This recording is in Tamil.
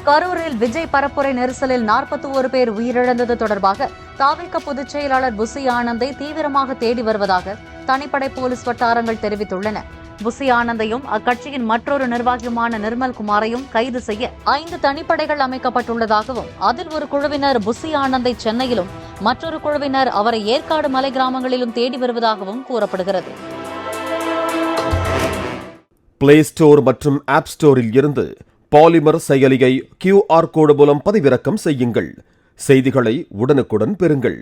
கரூரில் விஜய் பரப்புரை நெரிசலில் 41 பேர் உயிரிழந்தது தொடர்பாக தாவேகா பொதுச் செயலாளர் புசி ஆனந்தை தீவிரமாக தேடி வருவதாக தனிப்படை போலீஸ் வட்டாரங்கள் தெரிவித்துள்ளன. புசி ஆனந்தையும் அக்கட்சியின் மற்றொரு நிர்வாகியுமான நிர்மல்குமாரையும் கைது செய்ய 5 தனிப்படைகள் அமைக்கப்பட்டுள்ளதாகவும் அதில் ஒரு குழுவினர் புசி ஆனந்தை சென்னையிலும் மற்றொரு குழுவினர் அவரை ஏற்காடு மலை கிராமங்களிலும் தேடி வருவதாகவும் கூறப்படுகிறது. பிளே ஸ்டோர் மற்றும் ஆப் ஸ்டோரில் இருந்து பாலிமர் செயலியை QR கோடு மூலம் பதிவிறக்கம் செய்யுங்கள். செய்திகளை உடனுக்குடன் பெறுங்கள்.